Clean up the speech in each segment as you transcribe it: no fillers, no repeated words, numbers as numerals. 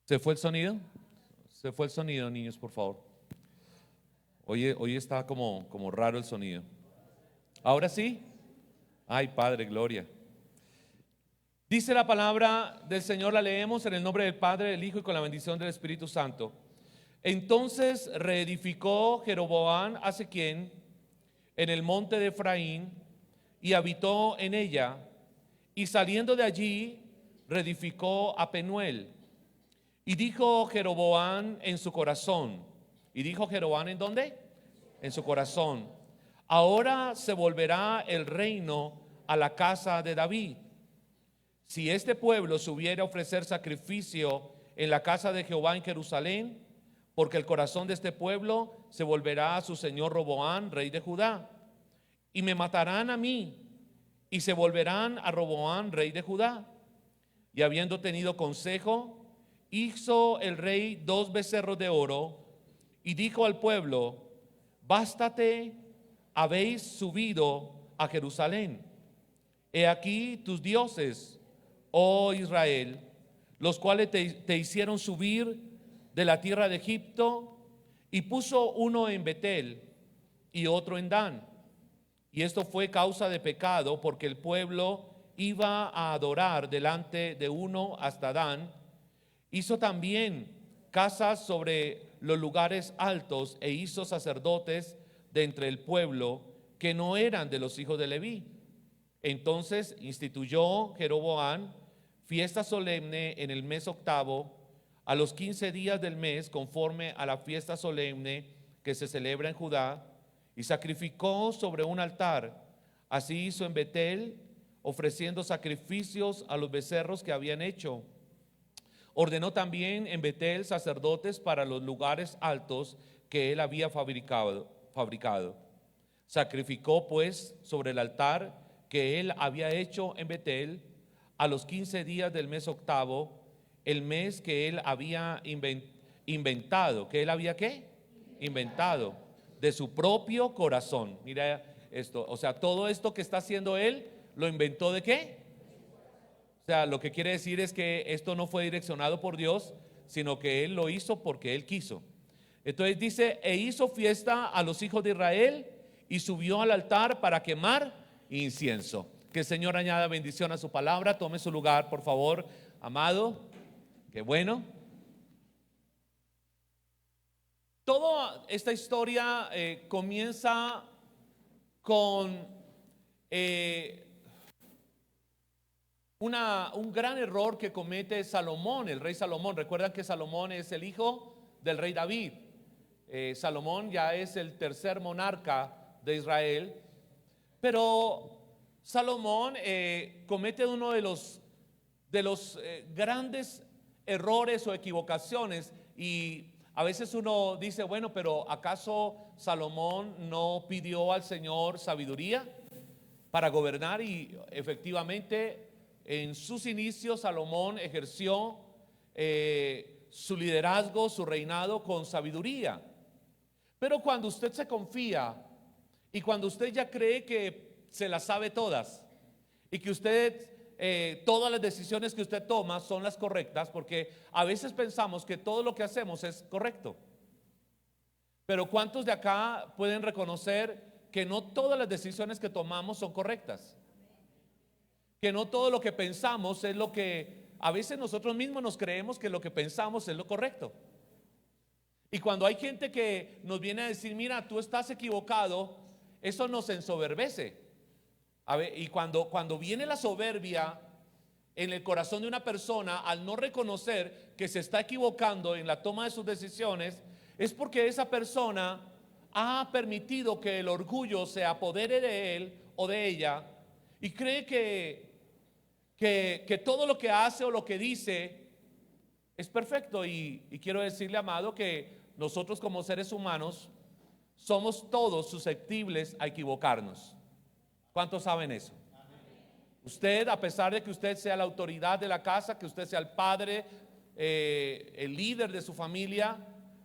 ¿Se fue el sonido? Se fue el sonido, niños, por favor. Hoy está como raro el sonido. ¿Ahora sí? Ay, Padre, gloria. Dice la palabra del Señor, la leemos en el nombre del Padre, del Hijo y con la bendición del Espíritu Santo. Entonces reedificó Jeroboam a Siquem en el monte de Efraín y habitó en ella, y saliendo de allí reedificó a Penuel. Y dijo Jeroboam en su corazón. ¿Y dijo Jeroboam en dónde? En su corazón. Ahora se volverá el reino a la casa de David. Si este pueblo subiera a ofrecer sacrificio en la casa de Jehová en Jerusalén, porque el corazón de este pueblo se volverá a su señor Roboam, rey de Judá, y me matarán a mí, y se volverán a Roboam, rey de Judá. Y habiendo tenido consejo, hizo el rey 2 becerros de oro, y dijo al pueblo: bástate, habéis subido a Jerusalén. He aquí tus dioses, oh Israel, los cuales te hicieron subir de la tierra de Egipto, y puso uno en Betel y otro en Dan. Y esto fue causa de pecado, porque el pueblo iba a adorar delante de uno hasta Dan. Hizo también casas sobre los lugares altos, e hizo sacerdotes de entre el pueblo que no eran de los hijos de Leví. Entonces instituyó Jeroboam fiesta solemne en el mes octavo, a los 15 días del mes, conforme a la fiesta solemne que se celebra en Judá, y sacrificó sobre un altar. Así hizo en Betel, ofreciendo sacrificios a los becerros que habían hecho. Ordenó también en Betel sacerdotes para los lugares altos que él había fabricado. Sacrificó pues sobre el altar que él había hecho en Betel a los 15 días del mes octavo, el mes que él había inventado. ¿Que él había qué? Inventado de su propio corazón. Mira esto, o sea, todo esto que está haciendo él, ¿lo inventó de qué? O sea, lo que quiere decir es que esto no fue direccionado por Dios, sino que él lo hizo porque él quiso. Entonces dice: e hizo fiesta a los hijos de Israel y subió al altar para quemar incienso. Que el Señor añada bendición a su palabra. Tome su lugar, por favor, amado. Qué bueno. Toda esta historia comienza con un gran error que comete Salomón, el rey Salomón. Recuerdan que Salomón es el hijo del rey David. Salomón ya es el tercer monarca de Israel, pero Salomón comete uno de los grandes errores o equivocaciones. Y a veces uno dice: bueno, pero ¿acaso Salomón no pidió al Señor sabiduría para gobernar? Y efectivamente, en sus inicios Salomón ejerció su liderazgo, su reinado con sabiduría. Pero cuando usted se confía y cuando usted ya cree que se las sabe todas, y que usted todas las decisiones que usted toma son las correctas, porque a veces pensamos que todo lo que hacemos es correcto. Pero ¿cuántos de acá pueden reconocer que no todas las decisiones que tomamos son correctas? Que no todo lo que pensamos es lo que a veces nosotros mismos nos creemos que lo que pensamos es lo correcto. Y cuando hay gente que nos viene a decir: mira, tú estás equivocado, eso nos ensoberbece. Y cuando viene la soberbia en el corazón de una persona, al no reconocer que se está equivocando en la toma de sus decisiones, es porque esa persona ha permitido que el orgullo se apodere de él o de ella, y cree que todo lo que hace o lo que dice es perfecto. Y quiero decirle, amado, que nosotros como seres humanos somos todos susceptibles a equivocarnos. ¿Cuántos saben eso? Usted, a pesar de que usted sea la autoridad de la casa, que usted sea el padre, el líder de su familia,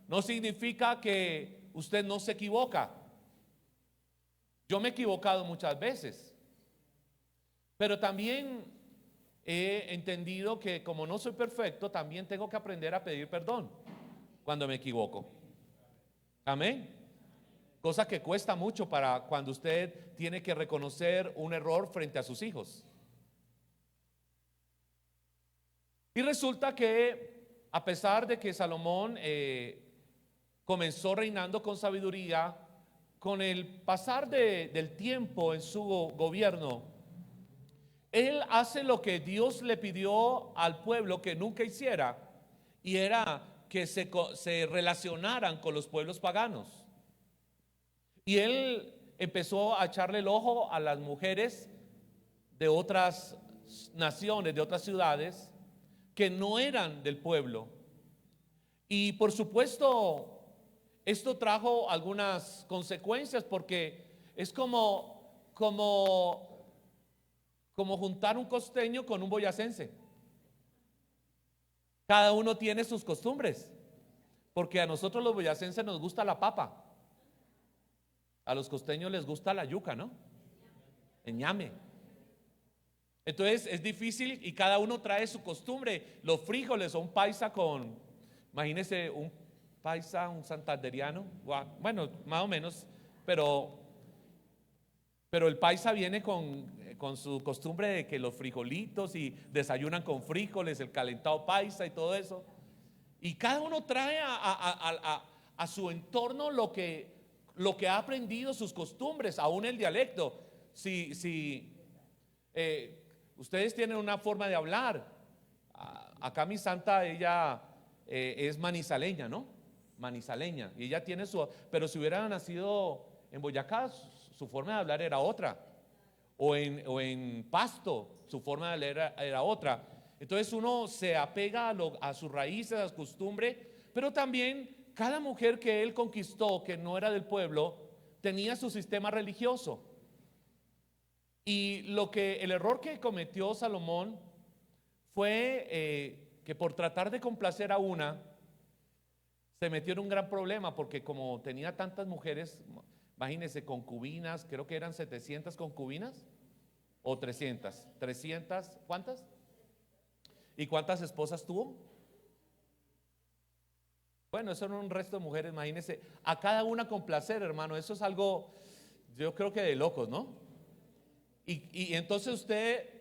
no significa que usted no se equivoca. Yo me he equivocado muchas veces, pero también he entendido que como no soy perfecto, también tengo que aprender a pedir perdón cuando me equivoco. Amén. Cosa que cuesta mucho para cuando usted tiene que reconocer un error frente a sus hijos. Y resulta que a pesar de que Salomón comenzó reinando con sabiduría, con el pasar del tiempo en su gobierno, él hace lo que Dios le pidió al pueblo que nunca hiciera, y era que se relacionaran con los pueblos paganos. Y él empezó a echarle el ojo a las mujeres de otras naciones, de otras ciudades, que no eran del pueblo. Y por supuesto, esto trajo algunas consecuencias, porque es como juntar un costeño con un boyacense. Cada uno tiene sus costumbres, porque a nosotros los boyacenses nos gusta la papa, a los costeños les gusta la yuca, ¿no? El ñame. Entonces es difícil y cada uno trae su costumbre. Los frijoles, o un paisa imagínese un paisa, un santanderiano, bueno, más o menos, pero el paisa viene con su costumbre de que los frijolitos, y desayunan con frijoles, el calentado paisa y todo eso. Y cada uno trae a su entorno lo que ha aprendido, sus costumbres, aún el dialecto. Si ustedes tienen una forma de hablar, acá mi santa, ella es manizaleña, ¿no? Manizaleña, y ella tiene pero si hubiera nacido en Boyacá, su forma de hablar era otra, o en Pasto, su forma de hablar era otra. Entonces uno se apega a sus raíces, a su costumbre, pero también cada mujer que él conquistó, que no era del pueblo, tenía su sistema religioso. Y el error que cometió Salomón fue que por tratar de complacer a una, se metió en un gran problema, porque como tenía tantas mujeres, imagínense, concubinas, creo que eran 700 concubinas o 300, ¿cuántas? ¿Y cuántas esposas tuvo? Bueno, eso era un resto de mujeres, imagínense, a cada una complacer, hermano. Eso es algo, yo creo que de locos, ¿no? Y entonces usted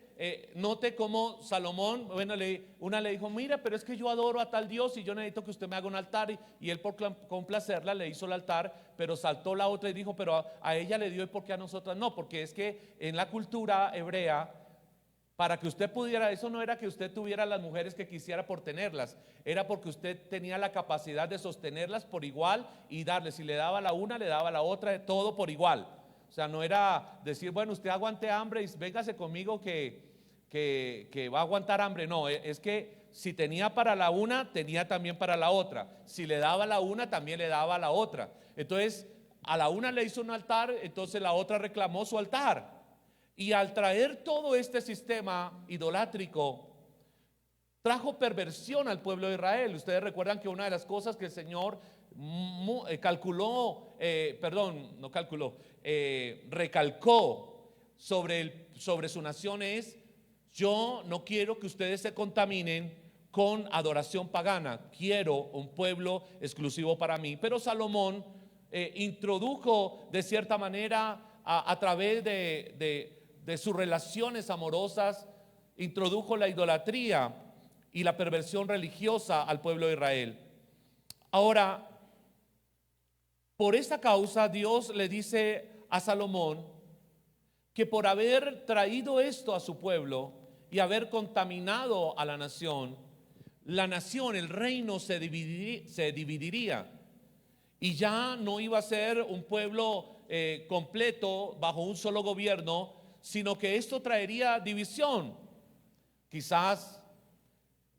note cómo Salomón, bueno, una le dijo: mira, pero es que yo adoro a tal Dios y yo necesito que usted me haga un altar. Y él, por complacerla, le hizo el altar, pero saltó la otra y dijo: pero a ella le dio, ¿y por qué a nosotras no? Porque es que en la cultura hebrea, para que usted pudiera, eso no era que usted tuviera las mujeres que quisiera por tenerlas, era porque usted tenía la capacidad de sostenerlas por igual y darle. Si le daba la una, le daba la otra, todo por igual. O sea, no era decir: bueno, usted aguante hambre y véngase conmigo que va a aguantar hambre. No, es que si tenía para la una, tenía también para la otra. Si le daba la una, también le daba a la otra. Entonces, a la una le hizo un altar, entonces la otra reclamó su altar. Y al traer todo este sistema idolátrico, trajo perversión al pueblo de Israel. Ustedes recuerdan que una de las cosas que el Señor recalcó sobre su nación es: yo no quiero que ustedes se contaminen con adoración pagana, quiero un pueblo exclusivo para mí. Pero Salomón introdujo de cierta manera a través de sus relaciones amorosas, introdujo la idolatría y la perversión religiosa al pueblo de Israel. Ahora, por esta causa, Dios le dice a Salomón que por haber traído esto a su pueblo y haber contaminado a la nación, el reino se dividiría, y ya no iba a ser un pueblo completo bajo un solo gobierno, sino que esto traería división. Quizás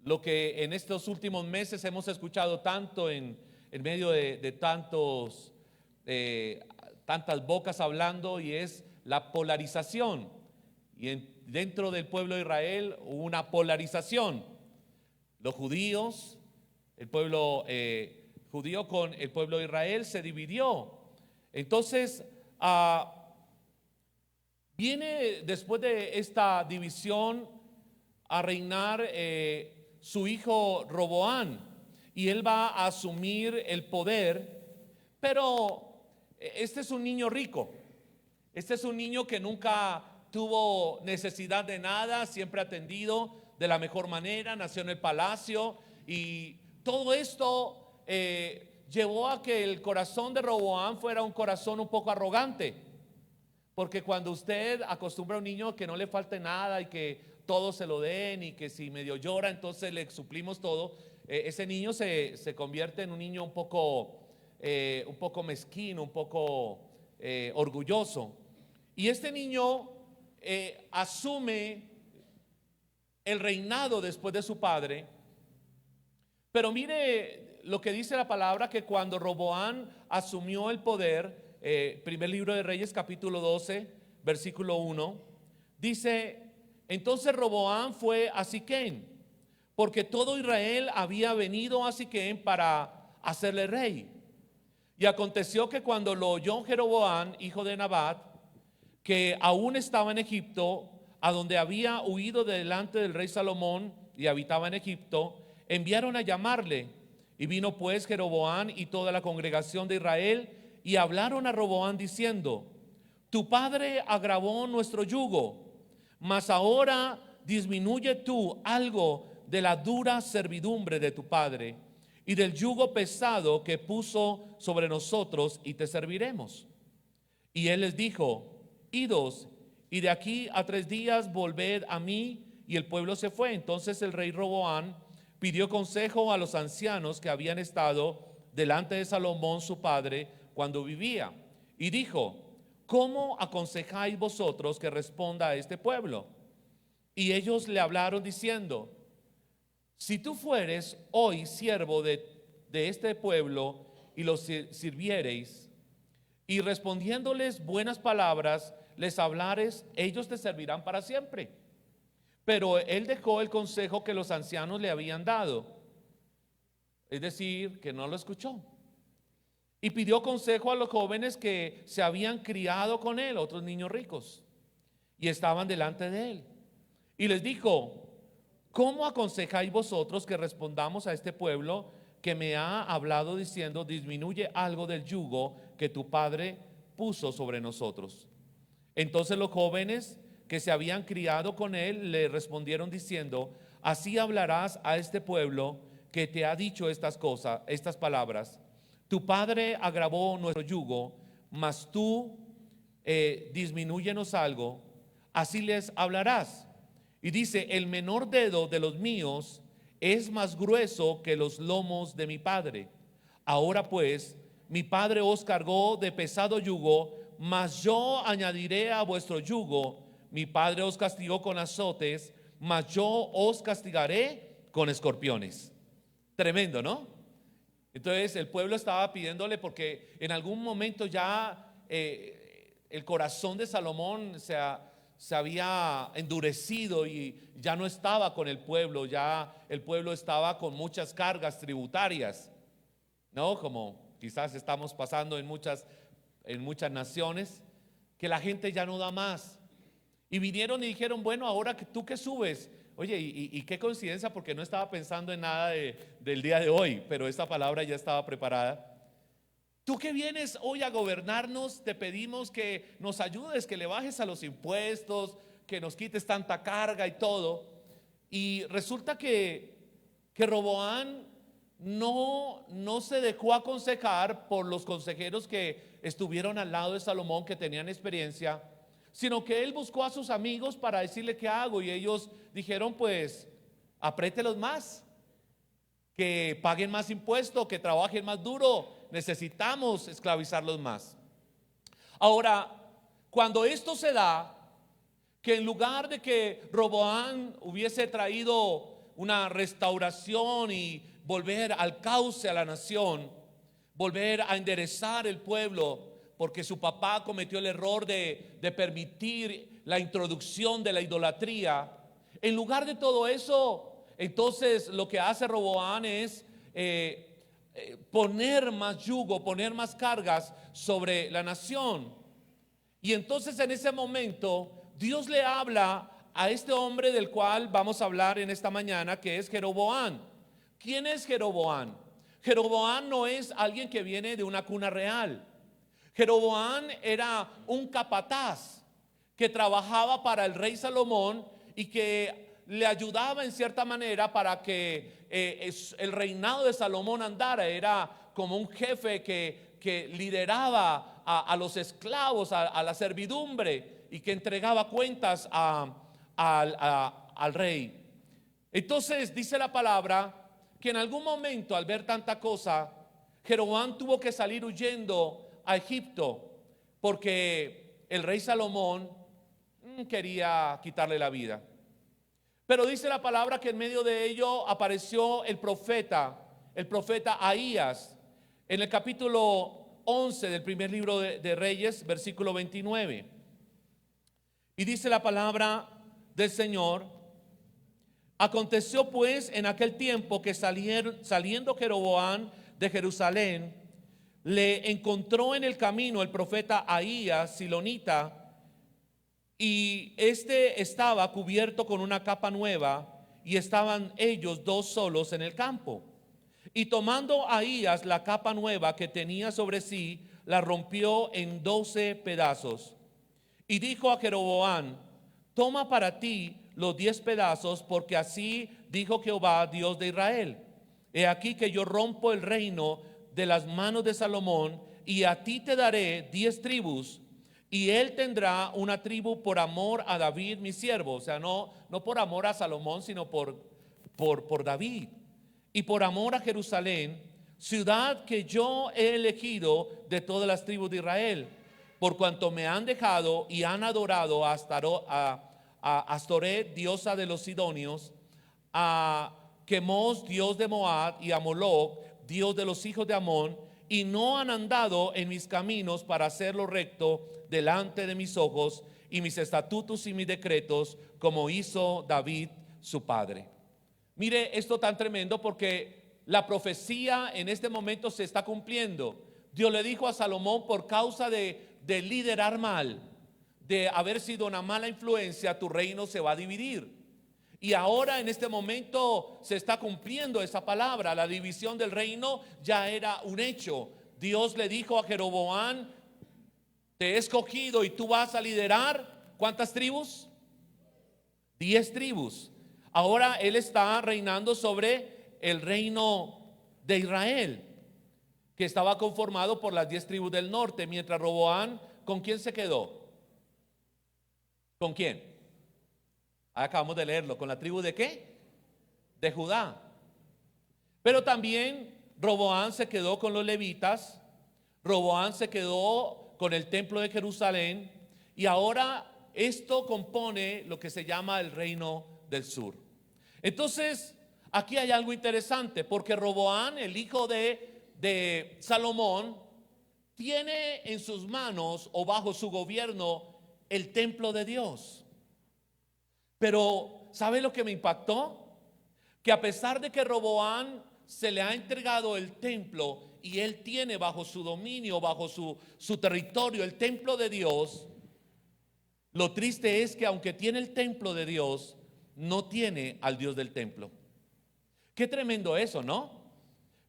lo que en estos últimos meses hemos escuchado tanto en medio de tantas bocas hablando, y es la polarización. Y dentro del pueblo de Israel hubo una polarización. Los judíos, el pueblo judío con el pueblo de Israel se dividió. Entonces, viene después de esta división a reinar su hijo Roboán, y él va a asumir el poder. Pero este es un niño rico, este es un niño que nunca tuvo necesidad de nada, siempre atendido de la mejor manera, nació en el palacio, y todo esto llevó a que el corazón de Roboán fuera un corazón un poco arrogante. Porque cuando usted acostumbra a un niño que no le falte nada y que todo se lo den, y que si medio llora entonces le suplimos todo, ese niño se convierte en un niño un poco mezquino, un poco orgulloso. Y este niño asume el reinado después de su padre. Pero mire lo que dice la palabra, que cuando Roboán asumió el poder, primer libro de Reyes capítulo 12 versículo 1, dice: entonces Roboán fue a Siquem, porque todo Israel había venido a Siquem para hacerle rey. Y aconteció que cuando lo oyó Jeroboam, hijo de Nabat, que aún estaba en Egipto, a donde había huido delante del rey Salomón y habitaba en Egipto, enviaron a llamarle. Y vino pues Jeroboam y toda la congregación de Israel, y hablaron a Roboam diciendo: tu padre agravó nuestro yugo, mas ahora disminuye tú algo de la dura servidumbre de tu padre y del yugo pesado que puso sobre nosotros, y te serviremos. Y él les dijo: idos, y de aquí a 3 días volved a mí. Y el pueblo se fue. Entonces el rey Roboam pidió consejo a los ancianos que habían estado delante de Salomón su padre cuando vivía, y dijo: ¿cómo aconsejáis vosotros que responda a este pueblo? Y ellos le hablaron diciendo: si tú fueres hoy siervo de este pueblo y los sirviereis, y respondiéndoles buenas palabras les hablares, ellos te servirán para siempre. Pero él dejó el consejo que los ancianos le habían dado, es decir, que no lo escuchó. Y pidió consejo a los jóvenes que se habían criado con él, otros niños ricos, y estaban delante de él. Y les dijo: ¿cómo aconsejáis vosotros que respondamos a este pueblo que me ha hablado diciendo: disminuye algo del yugo que tu padre puso sobre nosotros? Entonces los jóvenes que se habían criado con él le respondieron diciendo: así hablarás a este pueblo que te ha dicho estas cosas, estas palabras: tu padre agravó nuestro yugo, mas tú disminúyenos algo. Así les hablarás. Y dice: el menor dedo de los míos es más grueso que los lomos de mi padre. Ahora pues, mi padre os cargó de pesado yugo, mas yo añadiré a vuestro yugo. Mi padre os castigó con azotes, mas yo os castigaré con escorpiones. Tremendo, ¿no? Entonces el pueblo estaba pidiéndole, porque en algún momento ya el corazón de Salomón se había endurecido y ya no estaba con el pueblo. Ya el pueblo estaba con muchas cargas tributarias, ¿no? Como quizás estamos pasando en muchas naciones, que la gente ya no da más. Y vinieron y dijeron: bueno, ahora que tú que subes. Oye, y qué coincidencia, porque no estaba pensando en nada del día de hoy, pero esta palabra ya estaba preparada. Tú que vienes hoy a gobernarnos, te pedimos que nos ayudes, que le bajes a los impuestos, que nos quites tanta carga y todo. Y resulta que Roboam no se dejó aconsejar por los consejeros que estuvieron al lado de Salomón, que tenían experiencia, sino que él buscó a sus amigos para decirle: ¿qué hago? Y ellos dijeron: pues apriételos más, que paguen más impuestos, que trabajen más duro, necesitamos esclavizarlos más. Ahora, cuando esto se da, que en lugar de que Roboam hubiese traído una restauración y volver al cauce a la nación, volver a enderezar el pueblo, porque su papá cometió el error de permitir la introducción de la idolatría, en lugar de todo eso, entonces lo que hace Roboam es poner más yugo, poner más cargas sobre la nación. Y entonces en ese momento Dios le habla a este hombre del cual vamos a hablar en esta mañana, que es Jeroboam. ¿Quién es Jeroboam? Jeroboam no es alguien que viene de una cuna real. Jeroboam era un capataz que trabajaba para el rey Salomón y que le ayudaba en cierta manera para que el reinado de Salomón andara. Era como un jefe que lideraba a los esclavos, a la servidumbre, y que entregaba cuentas al rey. Entonces dice la palabra que en algún momento, al ver tanta cosa, Jeroboam tuvo que salir huyendo a Egipto porque el rey Salomón quería quitarle la vida. Pero dice la palabra que en medio de ello apareció el profeta Ahías, en el capítulo 11 del primer libro de Reyes, versículo 29. Y dice la palabra del Señor: aconteció pues en aquel tiempo que saliendo Jeroboam de Jerusalén, le encontró en el camino el profeta Ahías silonita, y este estaba cubierto con una capa nueva, y estaban ellos dos solos en el campo. Y tomando Ahías la capa nueva que tenía sobre sí, la rompió en 12 pedazos. Y dijo a Jeroboam: toma para ti los 10 pedazos, porque así dijo Jehová, Dios de Israel: he aquí que yo rompo el reino de las manos de Salomón, y a ti te daré 10 tribus, y él tendrá una tribu por amor a David mi siervo. O sea, no por amor a Salomón, sino por David, y por amor a Jerusalén, ciudad que yo he elegido de todas las tribus de Israel, por cuanto me han dejado y han adorado a Astoret, diosa de los sidonios, a Quemos, dios de Moab, y a Moloc, Dios de los hijos de Amón, y no han andado en mis caminos para hacerlo recto delante de mis ojos, y mis estatutos y mis decretos, como hizo David su padre. Mire esto tan tremendo, porque la profecía en este momento se está cumpliendo. Dios le dijo a Salomón: por causa de liderar mal, de haber sido una mala influencia, tu reino se va a dividir. Y ahora en este momento se está cumpliendo esa palabra. La división del reino ya era un hecho. Dios le dijo a Jeroboam: te he escogido y tú vas a liderar, ¿cuántas tribus? 10 tribus. Ahora él está reinando sobre el reino de Israel, que estaba conformado por las 10 tribus del norte, mientras Roboam, ¿con quién se quedó? ¿Con quién? Acabamos de leerlo, ¿con la tribu de qué? De Judá. Pero también Roboam se quedó con los levitas, Roboam se quedó con el templo de Jerusalén, y ahora esto compone lo que se llama el reino del sur. Entonces, aquí hay algo interesante, porque Roboam, el hijo de Salomón, tiene en sus manos o bajo su gobierno el templo de Dios. Pero ¿sabe lo que me impactó? Que a pesar de que Roboam se le ha entregado el templo y él tiene bajo su dominio, bajo su territorio el templo de Dios, lo triste es que aunque tiene el templo de Dios, no tiene al Dios del templo. Qué tremendo eso, ¿no?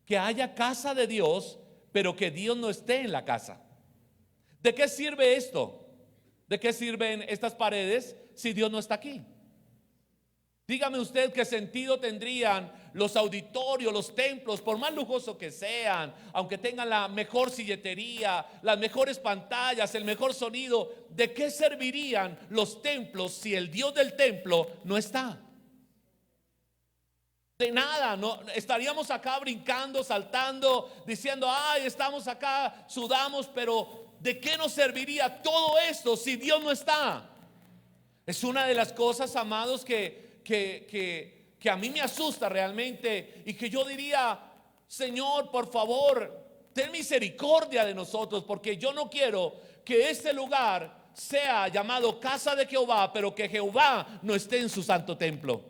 Que haya casa de Dios, pero que Dios no esté en la casa. ¿De qué sirve esto? ¿De qué sirven estas paredes si Dios no está aquí? Dígame usted qué sentido tendrían los auditorios, los templos, por más lujosos que sean, aunque tengan la mejor silletería, las mejores pantallas, el mejor sonido. ¿De qué servirían los templos si el Dios del templo no está? De nada, no estaríamos acá brincando, saltando, diciendo: ay, estamos acá, sudamos, pero ¿de qué nos serviría todo esto si Dios no está? Es una de las cosas, amados, que a mí me asusta realmente, y que yo diría: Señor, por favor, ten misericordia de nosotros, porque yo no quiero que este lugar sea llamado casa de Jehová, pero que Jehová no esté en su santo templo.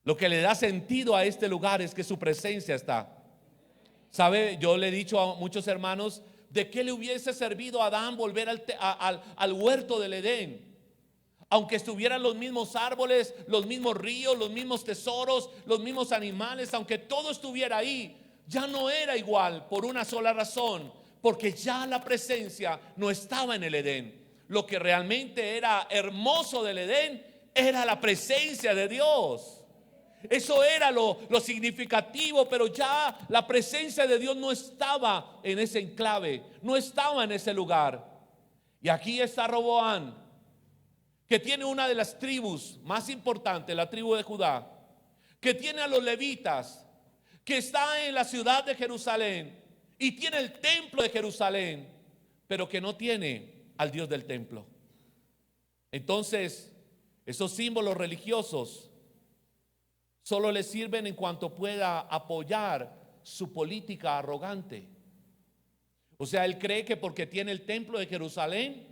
Lo que le da sentido a este lugar es que su presencia está. ¿Sabe? Yo le he dicho a muchos hermanos: ¿de qué le hubiese servido a Adán volver al huerto del Edén? Aunque estuvieran los mismos árboles, los mismos ríos, los mismos tesoros, los mismos animales, aunque todo estuviera ahí, ya no era igual por una sola razón, porque ya la presencia no estaba en el Edén. Lo que realmente era hermoso del Edén era la presencia de Dios. Eso era lo significativo, pero ya la presencia de Dios no estaba en ese enclave, no estaba en ese lugar. Y aquí está Roboam, que tiene una de las tribus más importantes, la tribu de Judá, que tiene a los levitas, que está en la ciudad de Jerusalén y tiene el templo de Jerusalén, pero que no tiene al Dios del templo. Entonces, esos símbolos religiosos solo le sirven en cuanto pueda apoyar su política arrogante. O sea, él cree que porque tiene el templo de Jerusalén,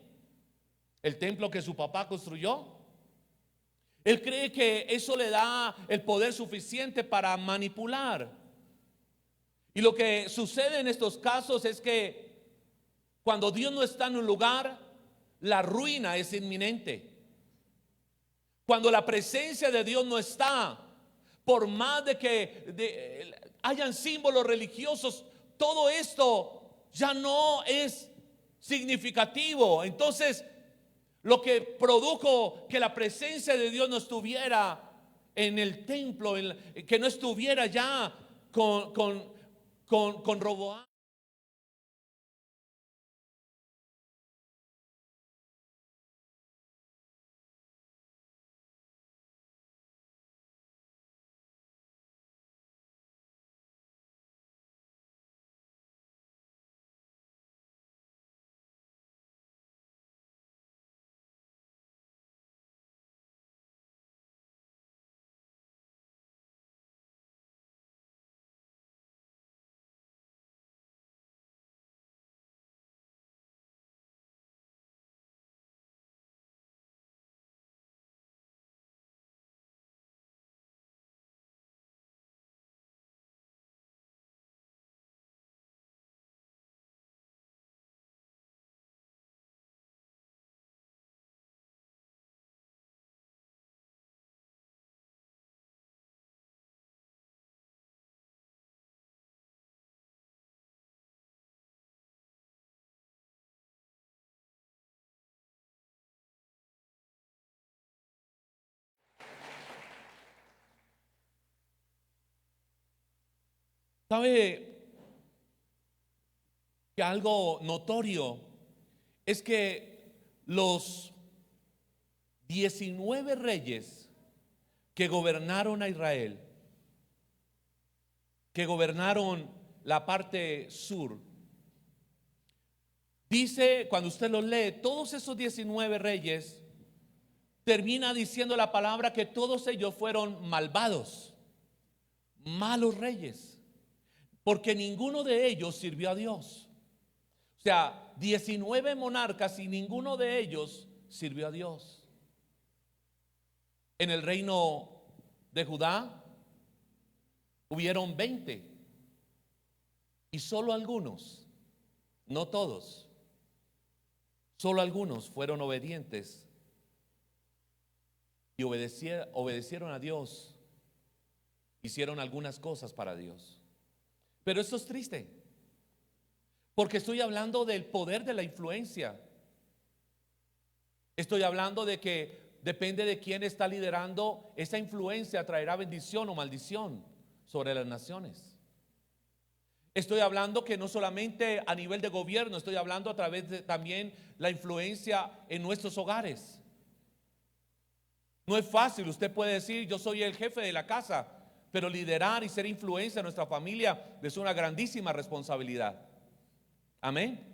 el templo que su papá construyó, él cree que eso le da el poder suficiente para manipular. Y lo que sucede en estos casos es que cuando Dios no está en un lugar, la ruina es inminente. Cuando la presencia de Dios no está, por más de que hayan símbolos religiosos, todo esto ya no es significativo. Entonces, lo que produjo que la presencia de Dios no estuviera en el templo, que no estuviera ya con Roboam. ¿Sabe que algo notorio es que los 19 reyes que gobernaron a Israel, que gobernaron la parte sur, dice, cuando usted los lee, todos esos 19 reyes, termina diciendo la palabra que todos ellos fueron malvados, malos reyes, porque ninguno de ellos sirvió a Dios. O sea, 19 monarcas y ninguno de ellos sirvió a Dios. En el reino de Judá hubieron 20 y solo algunos, no todos, solo algunos fueron obedientes y obedecieron a Dios, hicieron algunas cosas para Dios. Pero esto es triste, porque estoy hablando del poder de la influencia. Estoy hablando de que depende de quién está liderando, esa influencia traerá bendición o maldición sobre las naciones. Estoy hablando que no solamente a nivel de gobierno, estoy hablando a través de también la influencia en nuestros hogares. No es fácil, usted puede decir, yo soy el jefe de la casa, pero liderar y ser influencia en nuestra familia es una grandísima responsabilidad. Amén.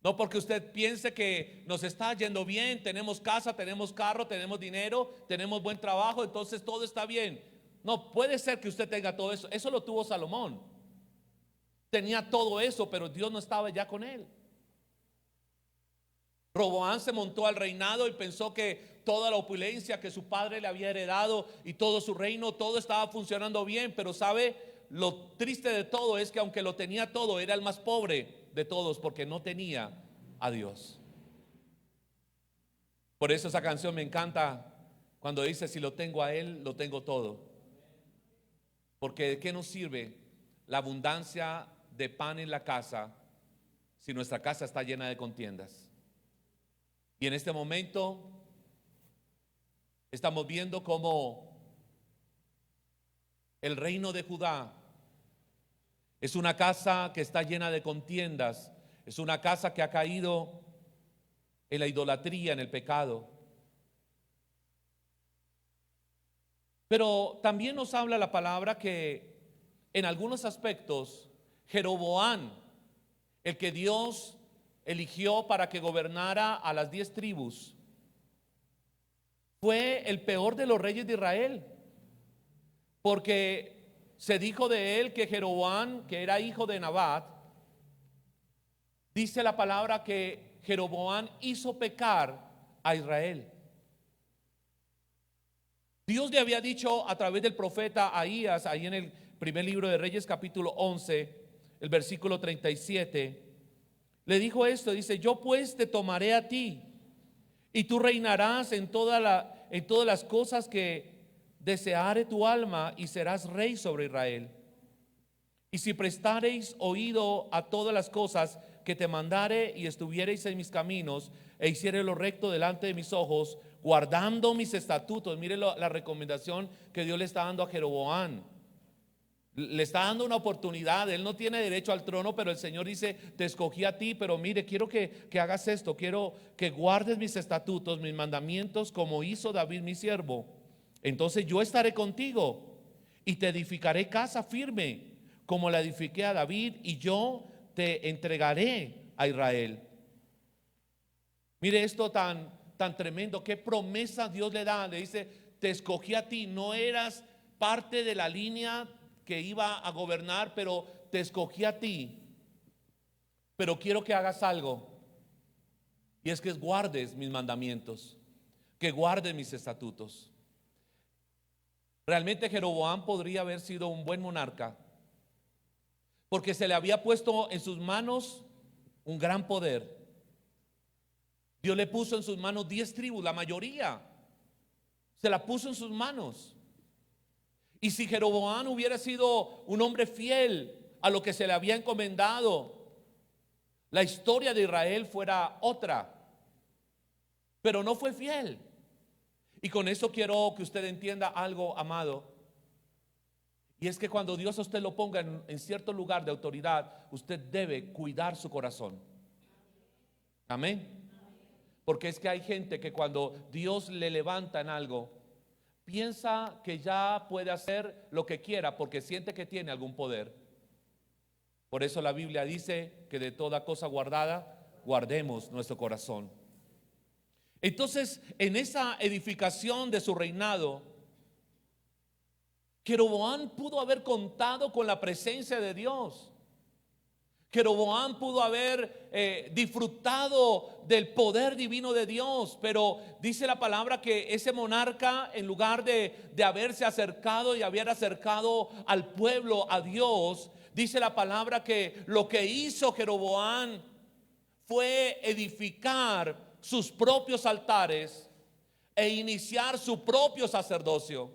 No porque usted piense que nos está yendo bien, tenemos casa, tenemos carro, tenemos dinero, tenemos buen trabajo, entonces todo está bien. No, puede ser que usted tenga todo eso. Eso lo tuvo Salomón. Tenía todo eso, pero Dios no estaba ya con él. Roboam se montó al reinado y pensó que toda la opulencia que su padre le había heredado y todo su reino, todo estaba funcionando bien. Pero sabe, lo triste de todo es que aunque lo tenía todo, era el más pobre de todos porque no tenía a Dios. Por eso esa canción me encanta cuando dice: si lo tengo a Él, lo tengo todo. Porque ¿de qué nos sirve la abundancia de pan en la casa si nuestra casa está llena de contiendas? Y en este momento estamos viendo cómo el reino de Judá es una casa que está llena de contiendas, es una casa que ha caído en la idolatría, en el pecado. Pero también nos habla la palabra que en algunos aspectos Jeroboam, el que Dios eligió para que gobernara a las 10 tribus, fue el peor de los reyes de Israel, porque se dijo de él que Jeroboam, que era hijo de Nabat, dice la palabra que Jeroboam hizo pecar a Israel. Dios le había dicho a través del profeta Ahías, ahí en el primer libro de Reyes capítulo 11, el versículo 37, le dijo esto, dice: yo pues te tomaré a ti y tú reinarás en todas las cosas que deseare tu alma y serás rey sobre Israel. Y si prestareis oído a todas las cosas que te mandare y estuviereis en mis caminos e hiciereis lo recto delante de mis ojos, guardando mis estatutos. Mire la recomendación que Dios le está dando a Jeroboam. Le está dando una oportunidad. Él no tiene derecho al trono, pero el Señor dice: te escogí a ti, pero mire, quiero que hagas esto, quiero que guardes mis estatutos, mis mandamientos, como hizo David mi siervo. Entonces yo estaré contigo y te edificaré casa firme, como la edifiqué a David, y yo te entregaré a Israel. Mire esto tan tremendo, qué promesa Dios le da. Le dice: te escogí a ti, no eras parte de la línea que iba a gobernar, pero te escogí a ti. Pero quiero que hagas algo, y es que guardes mis mandamientos, que guardes mis estatutos. Realmente Jeroboam podría haber sido un buen monarca, porque se le había puesto en sus manos un gran poder. Dios le puso en sus manos 10 tribus, la mayoría se la puso en sus manos. Y si Jeroboam hubiera sido un hombre fiel a lo que se le había encomendado, la historia de Israel fuera otra. Pero no fue fiel. Y con eso quiero que usted entienda algo, amado. Y es que cuando Dios a usted lo ponga en cierto lugar de autoridad, usted debe cuidar su corazón. Amén. Porque es que hay gente que cuando Dios le levanta en algo, piensa que ya puede hacer lo que quiera porque siente que tiene algún poder. Por eso la Biblia dice que de toda cosa guardada, guardemos nuestro corazón. Entonces, en esa edificación de su reinado, Jeroboam pudo haber contado con la presencia de Dios. Jeroboam pudo haber disfrutado del poder divino de Dios, pero dice la palabra que ese monarca, en lugar de haberse acercado y haber acercado al pueblo a Dios, dice la palabra que lo que hizo Jeroboam fue edificar sus propios altares e iniciar su propio sacerdocio.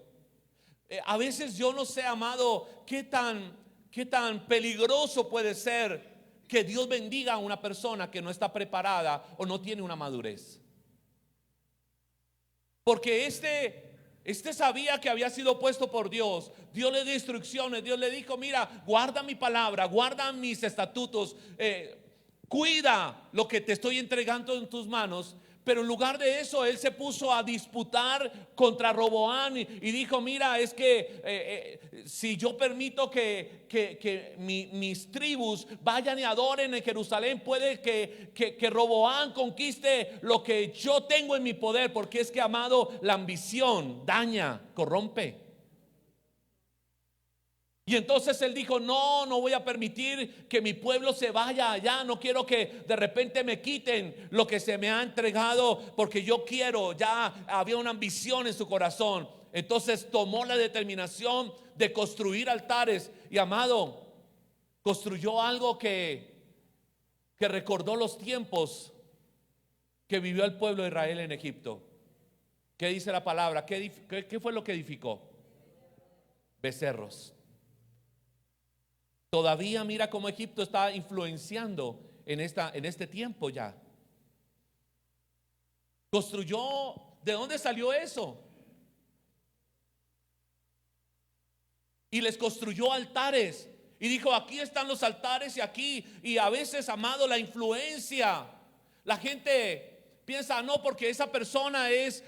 A veces yo no sé, amado, qué tan peligroso puede ser que Dios bendiga a una persona que no está preparada o no tiene una madurez. Porque este sabía que había sido puesto por Dios. Dios le dio instrucciones. Dios le dijo: mira, guarda mi palabra, guarda mis estatutos, cuida lo que te estoy entregando en tus manos. Pero en lugar de eso, él se puso a disputar contra Roboam y dijo: mira, es que si yo permito que mis tribus vayan y adoren en Jerusalén, puede que Roboam conquiste lo que yo tengo en mi poder. Porque es que, amado, la ambición daña, corrompe. Y entonces él dijo: no voy a permitir que mi pueblo se vaya allá. No quiero que de repente me quiten lo que se me ha entregado, porque yo quiero. Ya había una ambición en su corazón. Entonces tomó la determinación de construir altares. Y, amado, construyó algo que recordó los tiempos que vivió el pueblo de Israel en Egipto? ¿Qué dice la palabra? ¿Qué fue lo que edificó? Becerros. Todavía mira cómo Egipto está influenciando en este tiempo ya. Construyó. ¿De dónde salió eso? Y les construyó altares. Y dijo, aquí están los altares y aquí. Y a veces, amado, la influencia. La gente piensa, no, porque esa persona es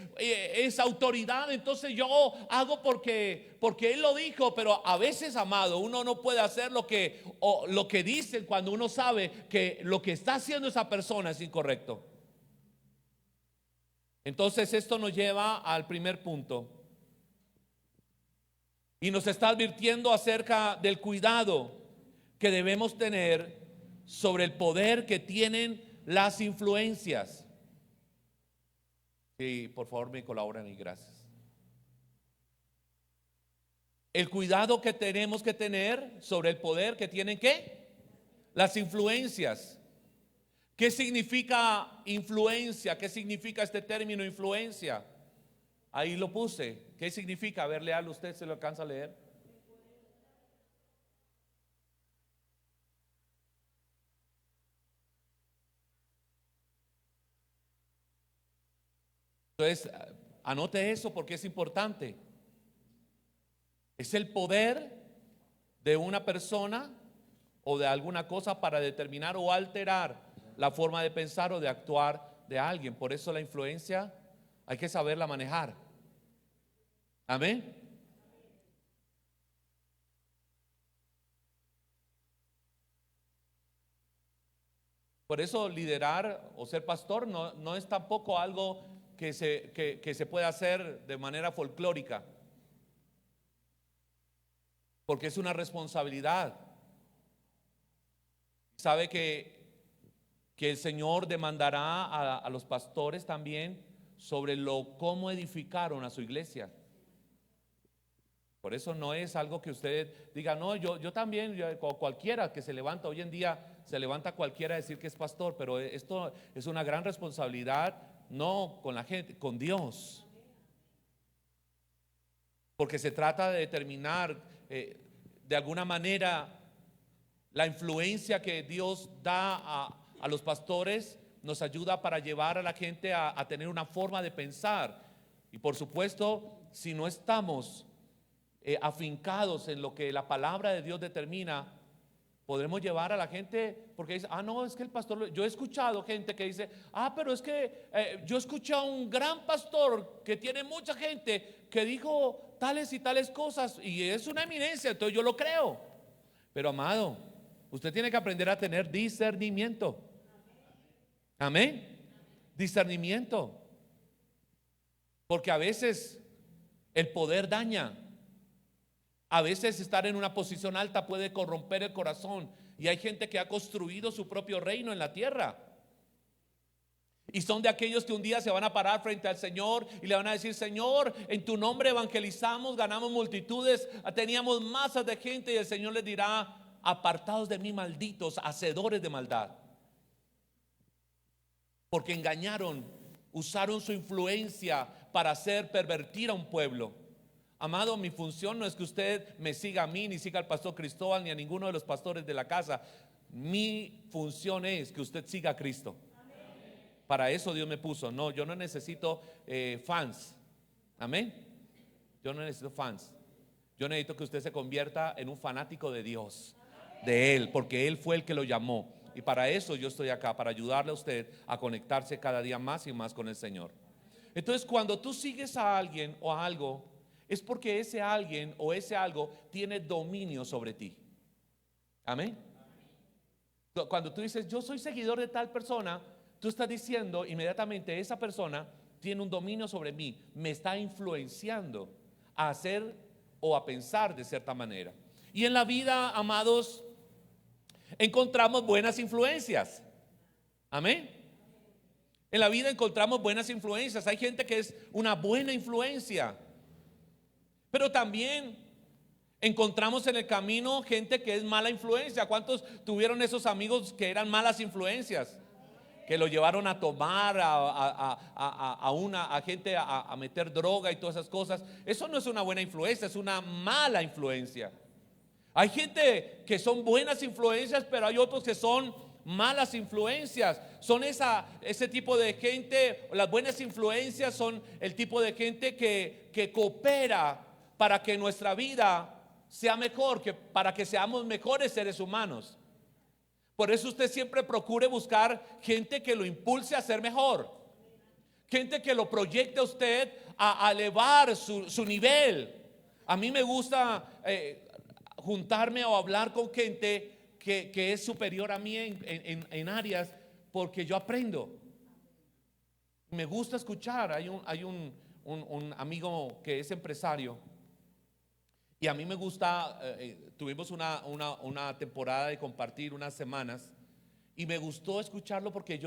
autoridad, entonces yo hago porque él lo dijo. Pero a veces, amado, uno no puede hacer lo que dicen cuando uno sabe que lo que está haciendo esa persona es incorrecto. Entonces esto nos lleva al primer punto. Y nos está advirtiendo acerca del cuidado que debemos tener sobre el poder que tienen las influencias. Sí, por favor me colaboran y gracias. El cuidado que tenemos que tener sobre el poder que tienen ¿qué? Las influencias. ¿Qué significa influencia? ¿Qué significa este término influencia? Ahí lo puse. ¿Qué significa? A ver, léalo usted, ¿se lo alcanza a leer? Entonces, anote eso porque es importante. Es el poder de una persona o de alguna cosa para determinar o alterar la forma de pensar o de actuar de alguien. Por eso la influencia hay que saberla manejar. Amén. Por eso liderar o ser pastor no es tampoco algo que se puede hacer de manera folclórica, porque es una responsabilidad. Sabe que el Señor demandará a los pastores también sobre cómo edificaron a su iglesia. Por eso no es algo que usted diga, no, yo también, cualquiera que se levanta hoy en día, se levanta cualquiera a decir que es pastor, pero esto es una gran responsabilidad, no con la gente, con Dios. Porque se trata de determinar de alguna manera la influencia que Dios da a los pastores, nos ayuda para llevar a la gente a tener una forma de pensar. Y por supuesto, si no estamos afincados en lo que la palabra de Dios determina, podremos llevar a la gente, porque dice, no, es que el pastor, yo he escuchado gente que dice, pero es que yo escuché a un gran pastor que tiene mucha gente que dijo tales y tales cosas y es una eminencia, entonces yo lo creo. Pero amado, usted tiene que aprender a tener discernimiento. Amén. Discernimiento. Porque a veces el poder daña. A veces estar en una posición alta puede corromper el corazón. Y hay gente que ha construido su propio reino en la tierra. Y son de aquellos que un día se van a parar frente al Señor y le van a decir, Señor, en tu nombre evangelizamos, ganamos multitudes, teníamos masas de gente. Y el Señor les dirá, apartados de mí, malditos, hacedores de maldad. Porque engañaron, usaron su influencia para hacer pervertir a un pueblo. Amado, mi función no es que usted me siga a mí, ni siga al pastor Cristóbal, ni a ninguno de los pastores de la casa. Mi función es que usted siga a Cristo. Amén. Para eso Dios me puso. No, yo no necesito fans. Amén. Yo no necesito fans. Yo necesito que usted se convierta en un fanático de Dios, de Él, porque Él fue el que lo llamó. Y para eso yo estoy acá, para ayudarle a usted a conectarse cada día más y más con el Señor. Entonces, cuando tú sigues a alguien o a algo, es porque ese alguien o ese algo tiene dominio sobre ti. Amén. Cuando tú dices, yo soy seguidor de tal persona, tú estás diciendo inmediatamente, esa persona tiene un dominio sobre mí, me está influenciando a hacer o a pensar de cierta manera. Y en la vida, amados, encontramos buenas influencias. Amén. En la vida encontramos buenas influencias. Hay gente que es una buena influencia, pero también encontramos en el camino gente que es mala influencia. ¿Cuántos tuvieron esos amigos que eran malas influencias? que lo llevaron a tomar a gente a meter droga y todas esas cosas. Eso no es una buena influencia, es una mala influencia. Hay gente que son buenas influencias, pero hay otros que son malas influencias. Son ese tipo de gente. Las buenas influencias son el tipo de gente que coopera para que nuestra vida sea mejor, para que seamos mejores seres humanos. Por eso usted siempre procure buscar gente que lo impulse a ser mejor, gente que lo proyecte a usted a elevar su nivel. A mí me gusta juntarme o hablar con gente que es superior a mí en áreas, porque yo aprendo. Me gusta escuchar. Hay un amigo que es empresario, y a mí me gusta. Tuvimos una temporada de compartir unas semanas, y me gustó escucharlo porque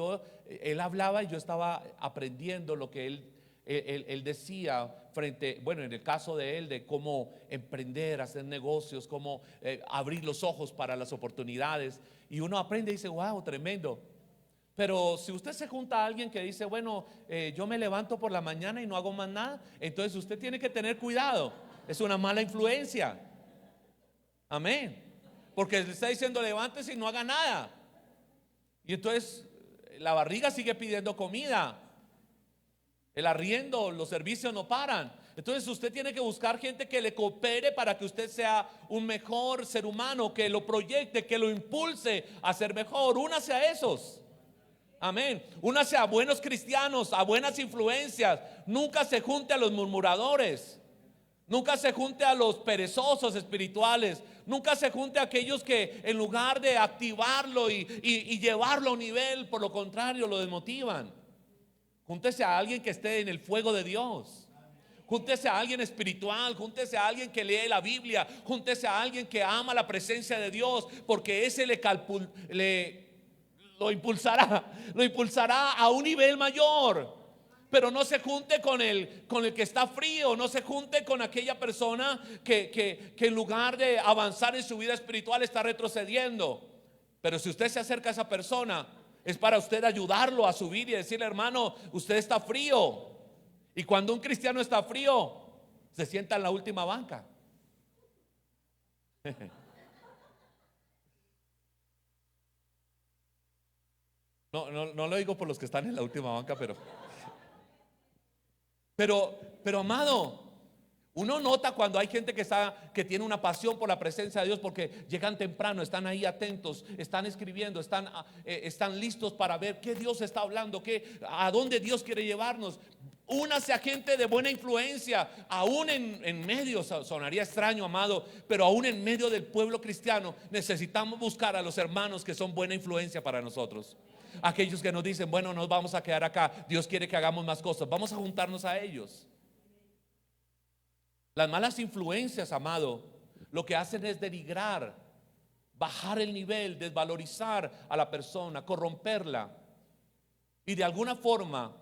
él hablaba y yo estaba aprendiendo lo que él decía bueno, en el caso de él, de cómo emprender, hacer negocios, cómo abrir los ojos para las oportunidades. Y uno aprende y dice, wow, tremendo. Pero si usted se junta a alguien que dice, bueno, yo me levanto por la mañana y no hago más nada, entonces usted tiene que tener cuidado. Es una mala influencia. Amén. Porque le está diciendo, levántese y no haga nada. Y entonces la barriga sigue pidiendo comida. El arriendo, los servicios no paran. Entonces usted tiene que buscar gente que le coopere para que usted sea un mejor ser humano, que lo proyecte, que lo impulse a ser mejor. Únase a esos. Amén. Únase a buenos cristianos, a buenas influencias. Nunca se junte a los murmuradores. Nunca se junte a los perezosos espirituales. Nunca se junte a aquellos que en lugar de activarlo y llevarlo a un nivel, por lo contrario, lo desmotivan. Júntese a alguien que esté en el fuego de Dios. Júntese a alguien espiritual. Júntese a alguien que lee la Biblia. Júntese a alguien que ama la presencia de Dios, porque ese lo impulsará a un nivel mayor. Pero no se junte con el que está frío. No se junte con aquella persona que en lugar de avanzar en su vida espiritual está retrocediendo. Pero si usted se acerca a esa persona, es para usted ayudarlo a subir y decirle, hermano, usted está frío. Y cuando un cristiano está frío, se sienta en la última banca. No lo digo por los que están en la última banca, pero amado, uno nota cuando hay gente que tiene una pasión por la presencia de Dios, porque llegan temprano, están ahí atentos, están escribiendo, están listos para ver qué Dios está hablando, a dónde Dios quiere llevarnos. Únase a gente de buena influencia, aún en medio, sonaría extraño, amado, pero aún en medio del pueblo cristiano necesitamos buscar a los hermanos que son buena influencia para nosotros. Aquellos que nos dicen, bueno, nos vamos a quedar acá, Dios quiere que hagamos más cosas, vamos a juntarnos a ellos. Las malas influencias, amado, lo que hacen es denigrar, bajar el nivel, desvalorizar a la persona, corromperla. Y de alguna forma,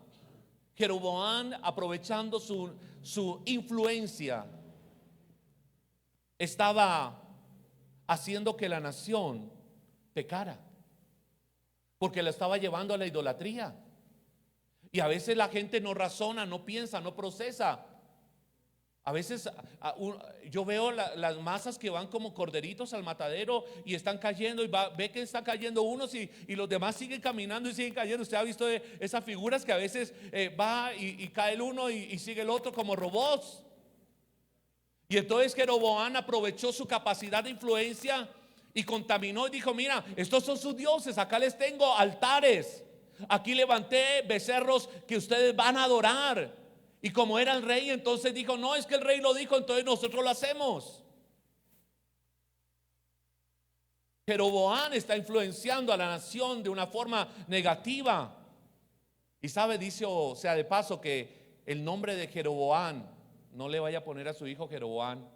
Jeroboam, aprovechando su influencia, estaba haciendo que la nación pecara, porque la estaba llevando a la idolatría. Y a veces la gente no razona, no piensa, no procesa. A veces yo veo las masas que van como corderitos al matadero y están cayendo, y ve que están cayendo unos y los demás siguen caminando y siguen cayendo. Usted ha visto esas figuras que a veces va y cae el uno y sigue el otro como robots. Y entonces Jeroboam aprovechó su capacidad de influencia y contaminó y dijo, mira, estos son sus dioses, acá les tengo altares, aquí levanté becerros que ustedes van a adorar. Y como era el rey, entonces dijo, no, es que el rey lo dijo, entonces nosotros lo hacemos. Jeroboam está influenciando a la nación de una forma negativa. Y sabe, dice, o sea, de paso, que el nombre de Jeroboam, no le vaya a poner a su hijo Jeroboam,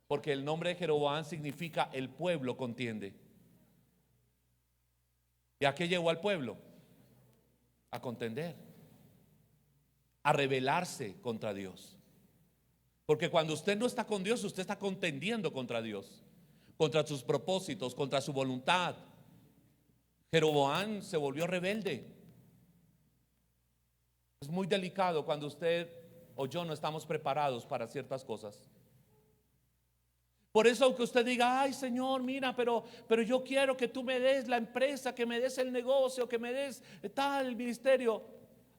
porque el nombre de Jeroboam significa el pueblo contiende. ¿Y a qué llegó al pueblo? A contender, a rebelarse contra Dios. Porque cuando usted no está con Dios, usted está contendiendo contra Dios, contra sus propósitos, contra su voluntad. Jeroboam se volvió rebelde. Es muy delicado cuando usted o yo no estamos preparados para ciertas cosas. Por eso, aunque usted diga, ay Señor, mira, pero yo quiero que tú me des la empresa, que me des el negocio, que me des tal ministerio.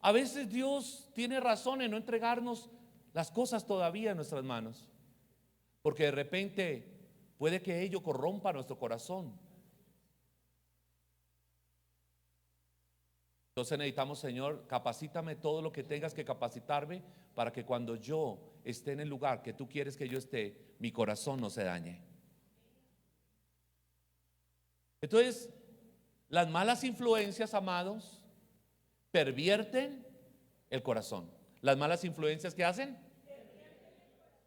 A veces Dios tiene razón en no entregarnos las cosas todavía en nuestras manos, porque de repente puede que ello corrompa nuestro corazón. Entonces necesitamos, Señor, capacítame todo lo que tengas que capacitarme para que cuando yo esté en el lugar que tú quieres que yo esté, mi corazón no se dañe. Entonces, las malas influencias, amados, pervierten el corazón. Las malas influencias, ¿qué hacen?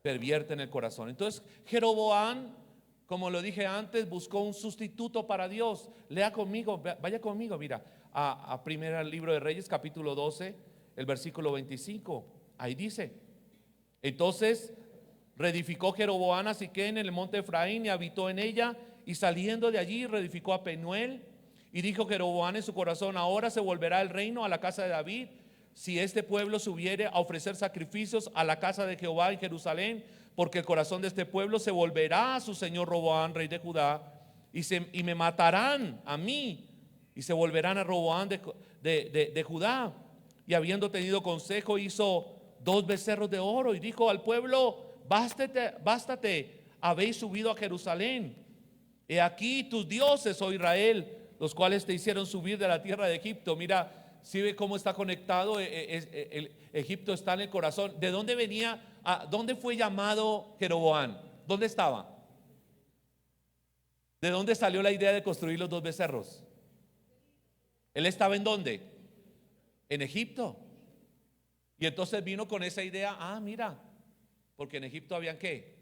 Pervierten el corazón. Entonces, Jeroboam, como lo dije antes, buscó un sustituto para Dios. Lea conmigo, vaya conmigo, mira, a Primera Libro de Reyes, capítulo 12, el versículo 25. Ahí dice: entonces reedificó Jeroboam a Siquén en el monte Efraín y habitó en ella, y saliendo de allí reedificó a Penuel. Y dijo Jeroboam en su corazón: ahora se volverá el reino a la casa de David, si este pueblo subiere a ofrecer sacrificios a la casa de Jehová en Jerusalén, porque el corazón de este pueblo se volverá a su señor Roboam, rey de Judá, y me matarán a mí, y se volverán a Roboam de Judá. Y habiendo tenido consejo, hizo 2 becerros de oro y dijo al pueblo: bástate, habéis subido a Jerusalén. He aquí tus dioses, oh Israel, los cuales te hicieron subir de la tierra de Egipto. Mira, si ve cómo está conectado. Egipto está en el corazón. ¿De dónde venía? ¿Dónde fue llamado Jeroboam? ¿Dónde estaba? ¿De dónde salió la idea de construir los 2 becerros? ¿Él estaba en dónde? En Egipto. Y entonces vino con esa idea: mira, porque en Egipto habían ¿qué?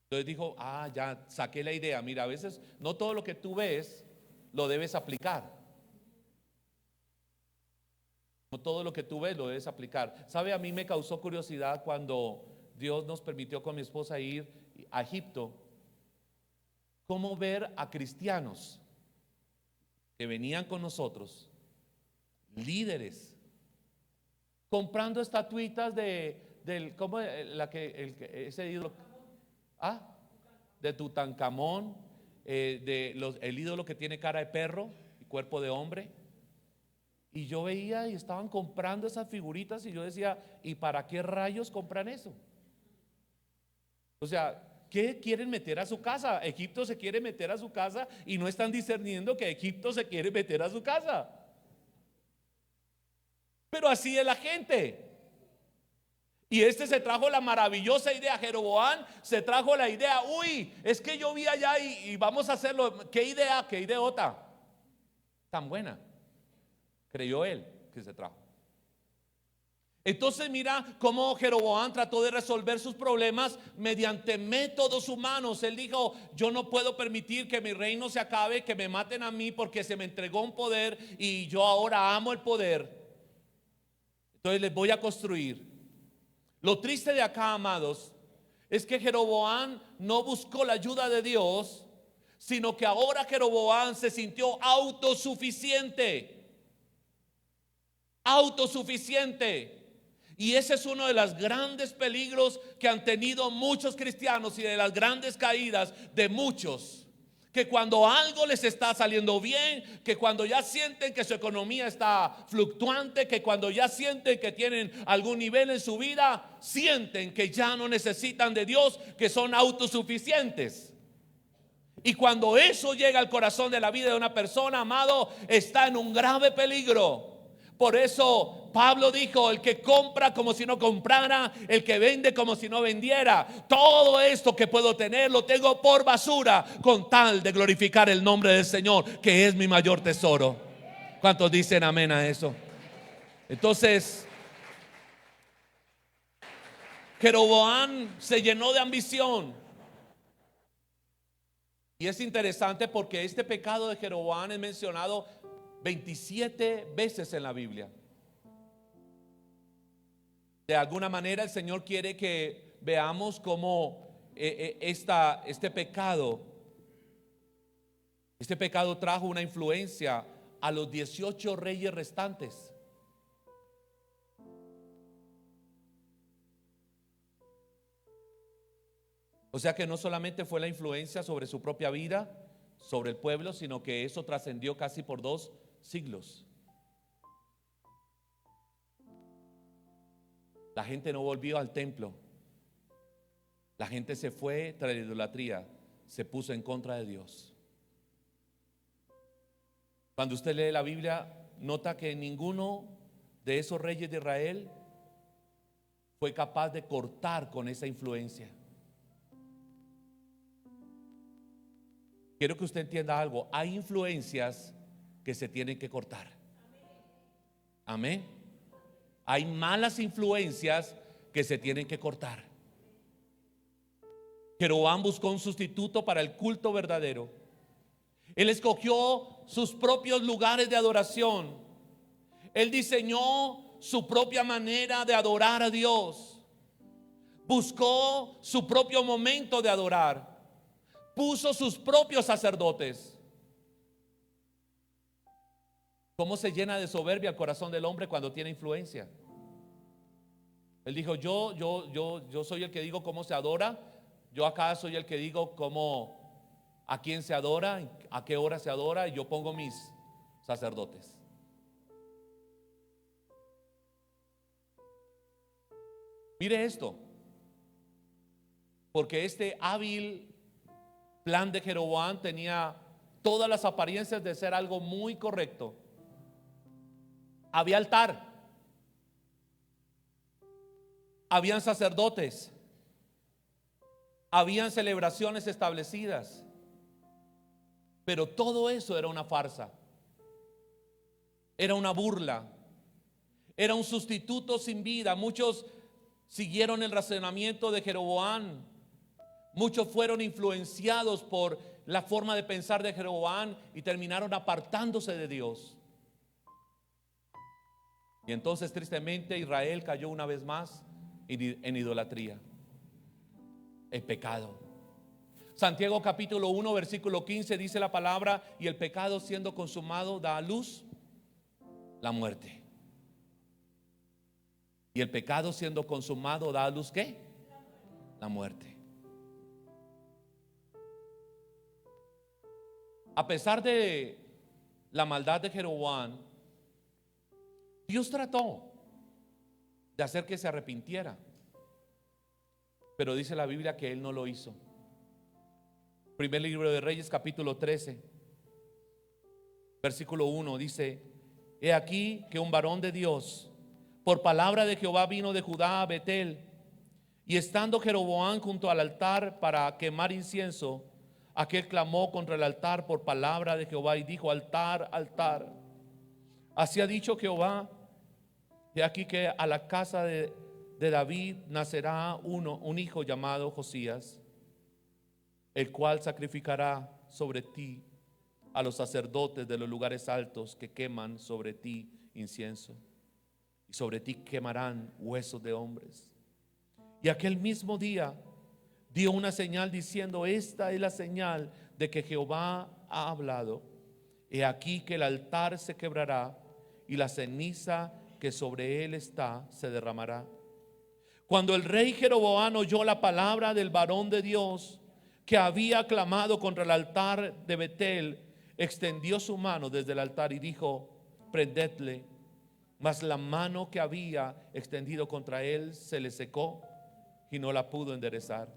Entonces dijo: ya saqué la idea. Mira, a veces no todo lo que tú ves lo debes aplicar. No todo lo que tú ves lo debes aplicar. ¿Sabe? A mí me causó curiosidad cuando Dios nos permitió con mi esposa ir a Egipto, cómo ver a cristianos que venían con nosotros, líderes, comprando estatuitas ¿cómo ese ídolo? De Tutankamón, el ídolo que tiene cara de perro y cuerpo de hombre. Y yo veía y estaban comprando esas figuritas, y yo decía: ¿y para qué rayos compran eso? O sea, ¿qué quieren meter a su casa? Egipto se quiere meter a su casa y no están discerniendo que Egipto se quiere meter a su casa. Pero así es la gente. Y se trajo la maravillosa idea. Jeroboam se trajo la idea: uy, es que yo vi allá y vamos a hacerlo. ¿Qué idea? ¿Qué ideota tan buena? Creyó él que se trajo. Entonces mira cómo Jeroboam trató de resolver sus problemas mediante métodos humanos. Él dijo: yo no puedo permitir que mi reino se acabe, que me maten a mí, porque se me entregó un poder y yo ahora amo el poder. Entonces les voy a construir. Lo triste de acá, amados, es que Jeroboam no buscó la ayuda de Dios, sino que ahora Jeroboam se sintió autosuficiente. Y ese es uno de los grandes peligros que han tenido muchos cristianos, y de las grandes caídas de muchos, que cuando algo les está saliendo bien, que cuando ya sienten que su economía está fluctuante, que cuando ya sienten que tienen algún nivel en su vida, sienten que ya no necesitan de Dios, que son autosuficientes. Y cuando eso llega al corazón de la vida de una persona, amado, está en un grave peligro. Por eso Pablo dijo: el que compra como si no comprara, el que vende como si no vendiera. Todo esto que puedo tener lo tengo por basura, con tal de glorificar el nombre del Señor, que es mi mayor tesoro. ¿Cuántos dicen amén a eso? Entonces, Jeroboam se llenó de ambición. Y es interesante porque este pecado de Jeroboam es mencionado 27 veces en la Biblia. De alguna manera el Señor quiere que veamos cómo este pecado Este pecado trajo una influencia a los 18 reyes restantes. O sea que no solamente fue la influencia sobre su propia vida, sobre el pueblo, sino que eso trascendió casi por 2 siglos. La gente no volvió al templo. La gente se fue tras la idolatría, se puso en contra de Dios. Cuando usted lee la Biblia, nota que ninguno de esos reyes de Israel fue capaz de cortar con esa influencia. Quiero que usted entienda algo. Hay influencias que se tienen que cortar. Amén. Hay malas influencias que se tienen que cortar. Jeroboam buscó un sustituto para el culto verdadero. Él escogió sus propios lugares de adoración. Él diseñó su propia manera de adorar a Dios. Buscó su propio momento de adorar. Puso sus propios sacerdotes. ¿Cómo se llena de soberbia el corazón del hombre cuando tiene influencia? Él dijo, yo soy el que digo cómo se adora. Yo acá soy el que digo a quién se adora, a qué hora se adora, y yo pongo mis sacerdotes. Mire esto, porque este hábil plan de Jeroboam tenía todas las apariencias de ser algo muy correcto. Había altar, habían sacerdotes, habían celebraciones establecidas, pero todo eso era una farsa, era una burla, era un sustituto sin vida. Muchos siguieron el razonamiento de Jeroboam, muchos fueron influenciados por la forma de pensar de Jeroboam y terminaron apartándose de Dios. Y entonces tristemente Israel cayó una vez más en idolatría, el pecado. Santiago capítulo 1 versículo 15 dice la palabra: y el pecado siendo consumado da a luz la muerte. Y el pecado siendo consumado da a luz ¿qué? La muerte. A pesar de la maldad de Jeroboam, Dios trató de hacer que se arrepintiera, pero dice la Biblia que él no lo hizo. Primer libro de Reyes capítulo 13 versículo 1 dice: he aquí que un varón de Dios por palabra de Jehová vino de Judá a Betel, y estando Jeroboam junto al altar para quemar incienso, aquel clamó contra el altar por palabra de Jehová y dijo: altar, altar, así ha dicho Jehová, he aquí que a la casa de David nacerá un hijo llamado Josías, el cual sacrificará sobre ti a los sacerdotes de los lugares altos que queman sobre ti incienso, y sobre ti quemarán huesos de hombres. Y aquel mismo día dio una señal diciendo: esta es la señal de que Jehová ha hablado. He aquí que el altar se quebrará y la ceniza que sobre él está se derramará. Cuando el rey Jeroboam oyó la palabra del varón de Dios que había clamado contra el altar de Betel, extendió su mano desde el altar y dijo: prendedle. Mas la mano que había extendido contra él se le secó y no la pudo enderezar.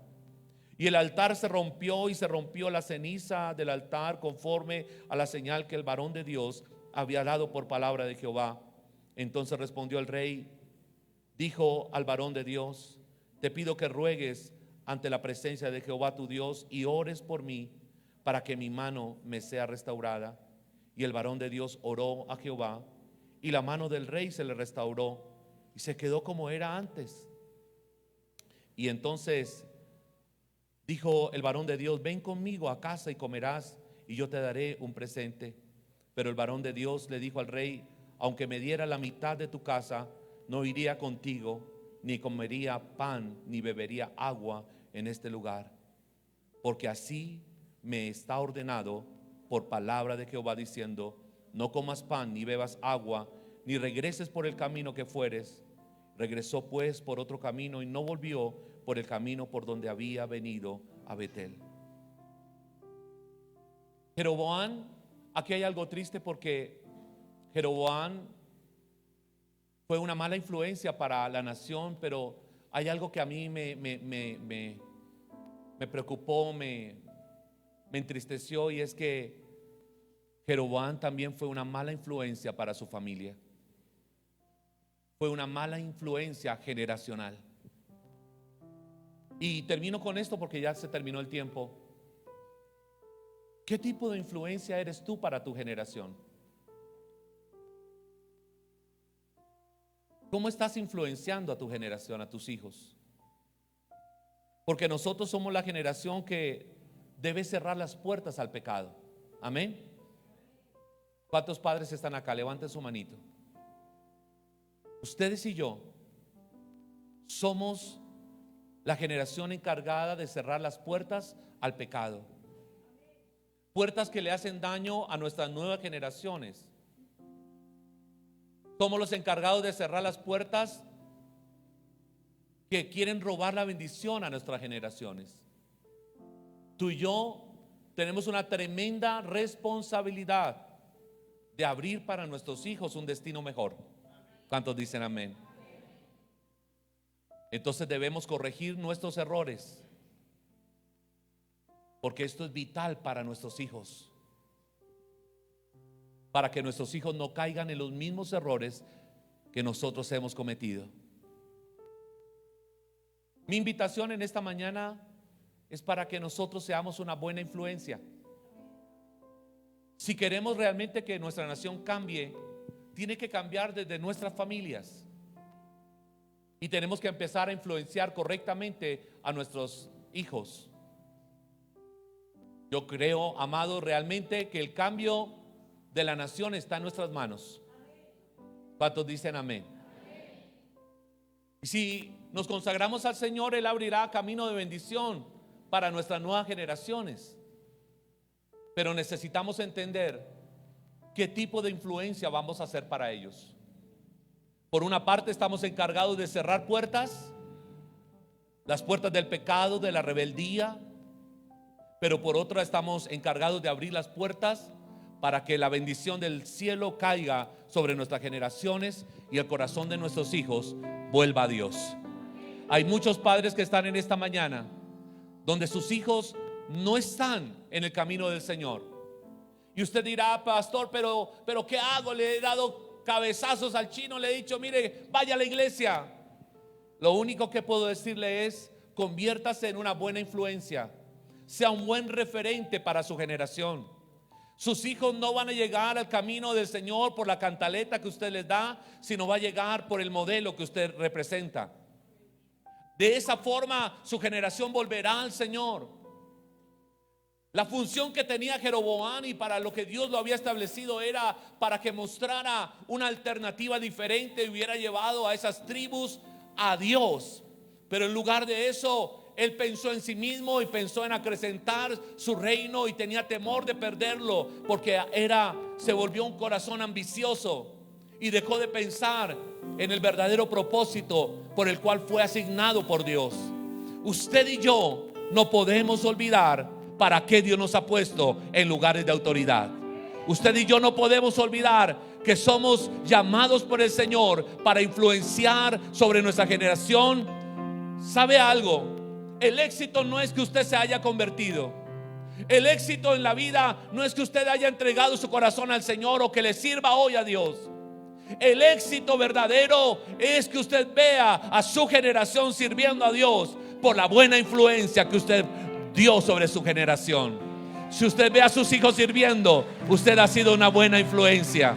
Y el altar se rompió, y se rompió la ceniza del altar conforme a la señal que el varón de Dios había dado por palabra de Jehová. Entonces respondió el rey, dijo al varón de Dios: te pido que ruegues ante la presencia de Jehová tu Dios y ores por mí para que mi mano me sea restaurada. Y el varón de Dios oró a Jehová, y la mano del rey se le restauró y se quedó como era antes. Y entonces dijo el varón de Dios: ven conmigo a casa y comerás, y yo te daré un presente. Pero el varón de Dios le dijo al rey: aunque me diera la mitad de tu casa, no iría contigo, ni comería pan, ni bebería agua en este lugar, porque así me está ordenado por palabra de Jehová, diciendo: no comas pan, ni bebas agua, ni regreses por el camino que fueres. Regresó pues por otro camino y no volvió por el camino por donde había venido a Betel. Jeroboam, aquí hay algo triste, porque Jeroboam fue una mala influencia para la nación, pero hay algo que a mí me preocupó, me entristeció, y es que Jeroboam también fue una mala influencia para su familia. Fue una mala influencia generacional. Y termino con esto porque ya se terminó el tiempo. ¿Qué tipo de influencia eres tú para tu generación? ¿Cómo estás influenciando a tu generación, a tus hijos? Porque nosotros somos la generación que debe cerrar las puertas al pecado. Amén. ¿Cuántos padres están acá? Levanten su manito. Ustedes y yo somos la generación encargada de cerrar las puertas al pecado. Puertas que le hacen daño a nuestras nuevas generaciones. Somos los encargados de cerrar las puertas que quieren robar la bendición a nuestras generaciones. Tú y yo tenemos una tremenda responsabilidad de abrir para nuestros hijos un destino mejor. ¿Cuántos dicen amén? Entonces debemos corregir nuestros errores, porque esto es vital para nuestros hijos, para que nuestros hijos no caigan en los mismos errores que nosotros hemos cometido. Mi invitación en esta mañana es para que nosotros seamos una buena influencia. Si queremos realmente que nuestra nación cambie, tiene que cambiar desde nuestras familias. Y tenemos que empezar a influenciar correctamente a nuestros hijos. Yo creo, amado, realmente que el cambio de la nación está en nuestras manos. ¿Cuántos dicen amén? Y si nos consagramos al Señor, Él abrirá camino de bendición para nuestras nuevas generaciones. Pero necesitamos entender qué tipo de influencia vamos a hacer para ellos. Por una parte, estamos encargados de cerrar puertas, las puertas del pecado, de la rebeldía. Pero por otra, estamos encargados de abrir las puertas para que la bendición del cielo caiga sobre nuestras generaciones y el corazón de nuestros hijos vuelva a Dios. Hay muchos padres que están en esta mañana donde sus hijos no están en el camino del Señor. Y usted dirá: pastor, pero ¿qué hago? Le he dado cabezazos al chino, le he dicho: mire, vaya a la iglesia. Lo único que puedo decirle es: conviértase en una buena influencia, sea un buen referente para su generación. Sus hijos no van a llegar al camino del Señor por la cantaleta que usted les da, sino va a llegar por el modelo que usted representa. De esa forma su generación volverá al Señor. La función que tenía Jeroboam y para lo que Dios lo había establecido era para que mostrara una alternativa diferente y hubiera llevado a esas tribus a Dios. Pero en lugar de eso, él pensó en sí mismo y pensó en acrecentar su reino y tenía temor de perderlo, porque se volvió un corazón ambicioso y dejó de pensar en el verdadero propósito por el cual fue asignado por Dios. Usted y yo no podemos olvidar para qué Dios nos ha puesto en lugares de autoridad. Usted y yo no podemos olvidar que somos llamados por el Señor para influenciar sobre nuestra generación. ¿Sabe algo? El éxito no es que usted se haya convertido. El éxito en la vida no es que usted haya entregado su corazón al Señor o que le sirva hoy a Dios. El éxito verdadero es que usted vea a su generación sirviendo a Dios por la buena influencia que usted dio sobre su generación. Si usted ve a sus hijos sirviendo, usted ha sido una buena influencia.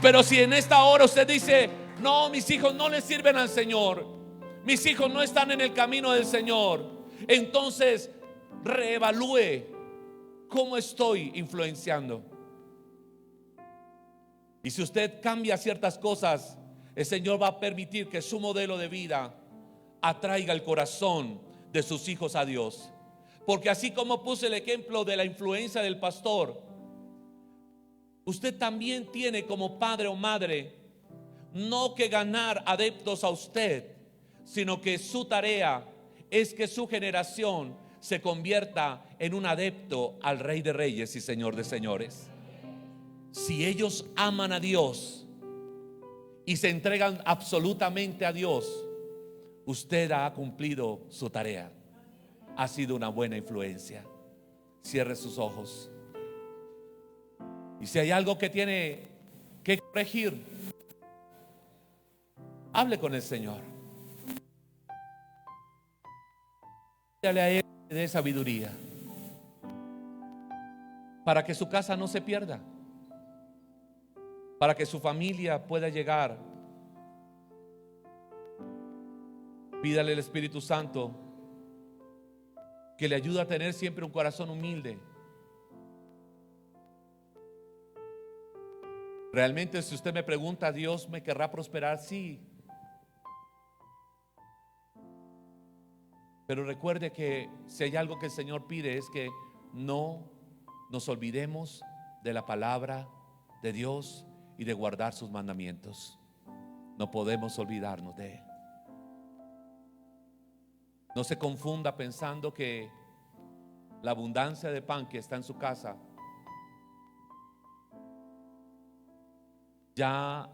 Pero si en esta hora usted dice: no, mis hijos no le sirven al Señor, mis hijos no están en el camino del Señor, entonces reevalúe cómo estoy influenciando. Y si usted cambia ciertas cosas, el Señor va a permitir que su modelo de vida atraiga el corazón de sus hijos a Dios. Porque así como puse el ejemplo de la influencia del pastor, usted también tiene como padre o madre no que ganar adeptos a usted, sino que su tarea es que su generación se convierta en un adepto al Rey de Reyes y Señor de Señores. Si ellos aman a Dios y se entregan absolutamente a Dios, usted ha cumplido su tarea. Ha sido una buena influencia. Cierre sus ojos. Y si hay algo que tiene que corregir, hable con el Señor. Dale a Él de sabiduría para que su casa no se pierda, para que su familia pueda llegar. Pídale al Espíritu Santo que le ayude a tener siempre un corazón humilde. Realmente, si usted me pregunta, ¿Dios me querrá prosperar? Sí. Pero recuerde que si hay algo que el Señor pide es que no nos olvidemos de la palabra de Dios y de guardar sus mandamientos. No podemos olvidarnos de Él. No se confunda pensando que la abundancia de pan que está en su casa ya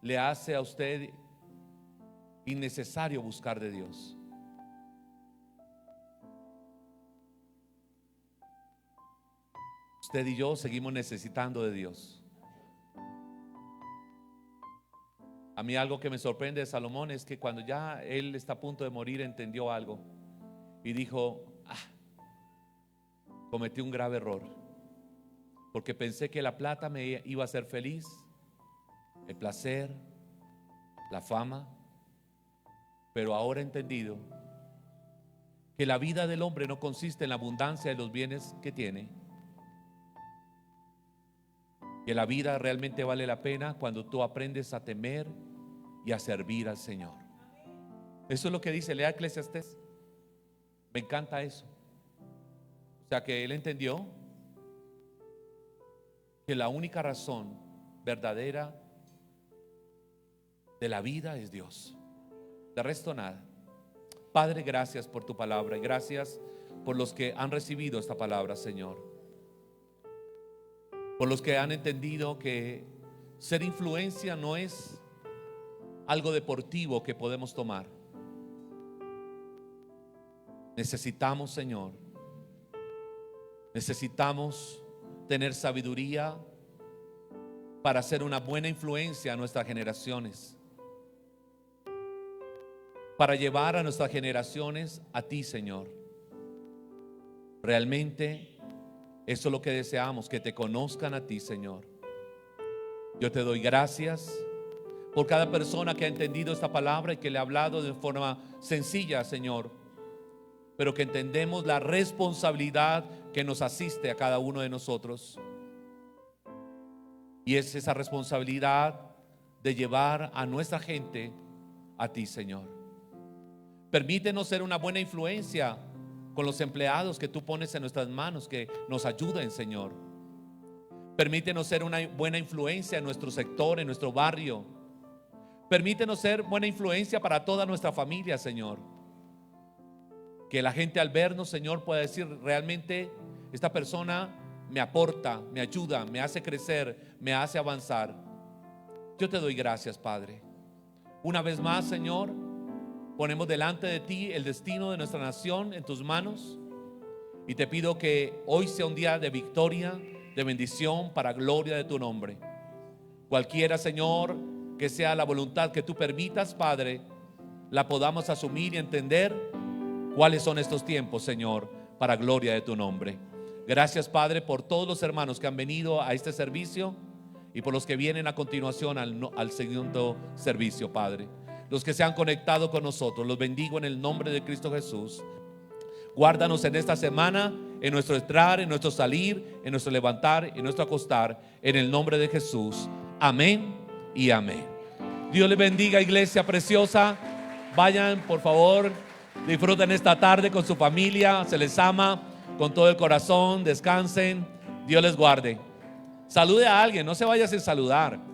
le hace a usted innecesario buscar de Dios. Usted y yo seguimos necesitando de Dios. A mí algo que me sorprende de Salomón es que cuando ya él está a punto de morir, entendió algo y dijo: cometí un grave error, porque pensé que la plata me iba a hacer feliz, el placer, la fama, pero ahora he entendido que la vida del hombre no consiste en la abundancia de los bienes que tiene, que la vida realmente vale la pena cuando tú aprendes a temer y a servir al Señor. Eso es lo que dice, lea Eclesiastés. Me encanta eso. O sea que él entendió que la única razón verdadera de la vida es Dios. De resto nada. Padre, gracias por tu palabra y gracias por los que han recibido esta palabra, Señor. Por los que han entendido que ser influencia no es algo deportivo que podemos tomar. Necesitamos, Señor, necesitamos tener sabiduría para ser una buena influencia a nuestras generaciones, para llevar a nuestras generaciones a ti, Señor. Realmente eso es lo que deseamos, que te conozcan a ti, Señor. Yo te doy gracias por cada persona que ha entendido esta palabra y que le ha hablado de forma sencilla, Señor, pero que entendemos la responsabilidad que nos asiste a cada uno de nosotros. Y es esa responsabilidad de llevar a nuestra gente a ti, Señor. Permítenos ser una buena influencia con los empleados que tú pones en nuestras manos, que nos ayuden, Señor. Permítenos ser una buena influencia en nuestro sector, en nuestro barrio. Permítenos ser buena influencia para toda nuestra familia, Señor. Que la gente al vernos, Señor, pueda decir: realmente esta persona me aporta, me ayuda, me hace crecer, me hace avanzar. Yo te doy gracias, Padre. Una vez más, Señor, ponemos delante de ti el destino de nuestra nación en tus manos y te pido que hoy sea un día de victoria, de bendición, para gloria de tu nombre. Cualquiera, Señor, que sea la voluntad que tú permitas, Padre, la podamos asumir y entender cuáles son estos tiempos, Señor, para gloria de tu nombre. Gracias, Padre, por todos los hermanos que han venido a este servicio y por los que vienen a continuación al segundo servicio, Padre. Los que se han conectado con nosotros, los bendigo en el nombre de Cristo Jesús. Guárdanos en esta semana, en nuestro entrar, en nuestro salir, en nuestro levantar, en nuestro acostar, en el nombre de Jesús. Amén y amén. Dios les bendiga, iglesia preciosa. Vayan, por favor, Disfruten esta tarde con su familia, se les ama con todo el corazón, descansen, Dios les guarde. Salude a alguien, no se vaya sin saludar.